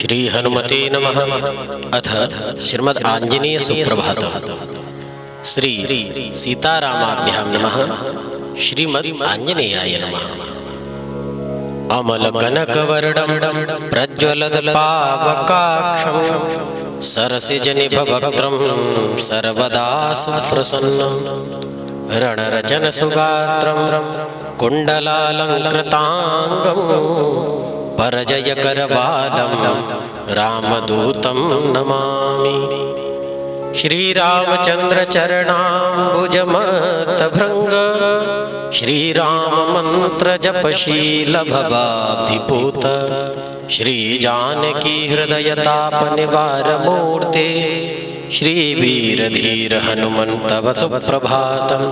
श्री हनुमते नमः। अथ श्रीमद् आंजनेय सुप्रभातः। श्री सीतारामाभ्यां नमः। श्रीमद् आंजनेयाय नमः। अमलकनकवर्णं प्रज्वलदपावकाक्षं सरसिजनिभवक्त्रं सर्वदा सुप्रसन्नं रणरचनसुगात्रं कुण्डलालङ्कृताङ्गं परजयकरवालं रामदूतं नमामि। श्रीरामचन्द्रचरणाम्बुजमतभृङ्ग श्रीराममन्त्रजपशीलभवाब्धिपूत श्रीजानकीहृदयतापनिवारमूर्ते श्रीवीरधीर हनुमन्तव सुप्रभातम्।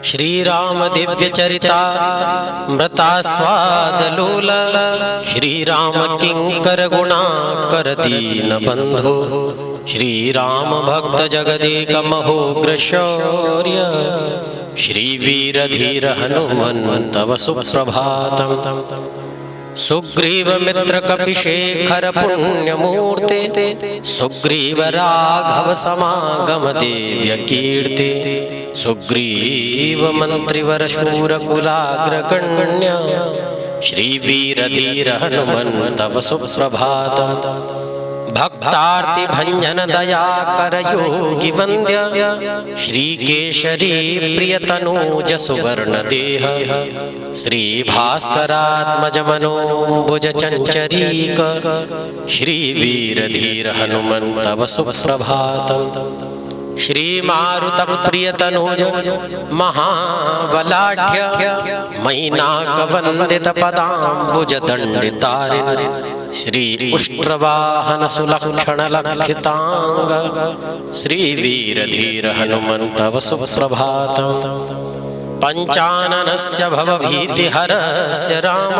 श्रीराम दिव्यचरितामृतास्वादलोल श्रीराम किंकर गुणाकर दीनबन्धो श्रीराम भक्त जगदेकमहोग्र शौर्य श्रीवीरधीर हनुमन्तव सुप्रभातम्। सुग्रीवमित्र कपिशेखर पुण्यमूर्ते सुग्रीव राघव समागम दिव्य कीर्ते सुग्रीव मंत्रिवर शूरकुलाग्रगण्य श्रीवीरधीर हनुमन्तव सुप्रभातम्। भक्तार्ति भंजन दयाकर योगी वन्द्य श्रीकेशरी प्रियतनूज सुवर्ण देह श्रीभास्करात्मज मनोभुज चंचरीक श्रीवीरधीर हनुमन्तव सुप्रभातम्। श्रीमारुतप्रियतनूज महाबलाढ्य मैनाकवन्दित पदाम्बुजदण्डितारिन् श्री उष्ट्रवाहन सुलक्षण लक्षितांग श्रीवीरधीर हनुमन्तव सुप्रभातम्। पंचाननस्य भवभीतिहरस्य राम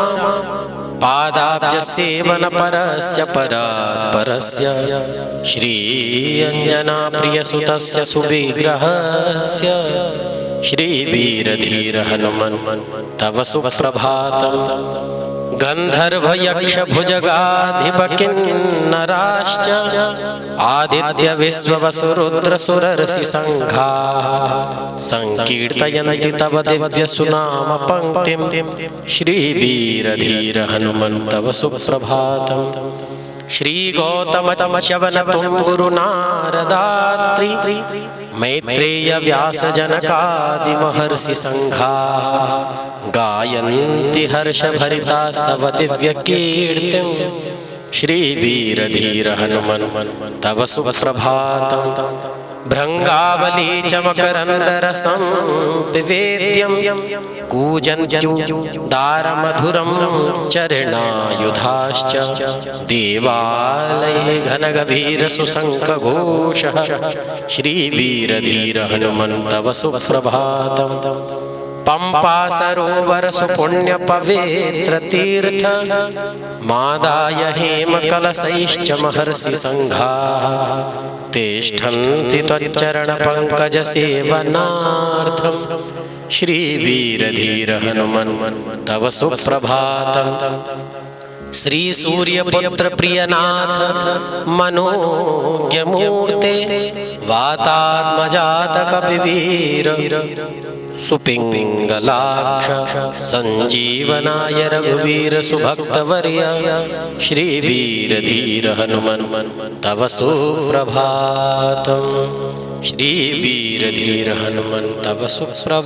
पादाब्जसेवनपरस्य परात्परस्य श्रीअञ्जनाप्रियसुतस्य सुविग्रहस्य श्रीवीरधीर हनुमन्तव सुप्रभातम्। गन्धर्वयक्ष भुजगाधिपकिन्नराश्च आदित्य विश्ववसुरुद्र सुरर्षि संघाः संकीर्तयन्ति तव दिव्य सुनाम पंक्तिं श्रीवीरधीर हनुमन्तव सुप्रभातम्। श्री गौतम च्यवन तुम्बुरु नारदात्रि मैत्रेय व्यास जनकादि महर्षि संघाः गायन्ति हर्ष भरितास्तव दिव्य कीर्तिं श्रीवीरधीर हनुमन्तव सुप्रभातम्। भृंगावली चमकरन्दरसं विवेद्यं कूजन्त्युदारमधुरं चरणायुधाश्च देवालये घनगभीर सुशङ्खघोषः श्रीवीरधीर हनुमन्तव सुप्रभातम्। पंपा सरोवर सुपुण्य पवित्र तीर्थ मादाय हेम कलशैश्च महर्षि संघाः तिष्ठन्ति त्वच्चरण पंकज सेवनार्थं श्रीवीरधीर हनुमन्तव सुप्रभातम्। श्री सूर्यपुत्र प्रियनाथ मनोज्ञमूर्ते वातात्मजात कपिवीर सुपिंगलाक्ष संजीवनाय रघुवीर सुभक्तवर्य श्रीवीरधीर हनुमन्तव सुप्रभातम्। श्रीवीरधीर हनुमन्तव सुप्रभातम्।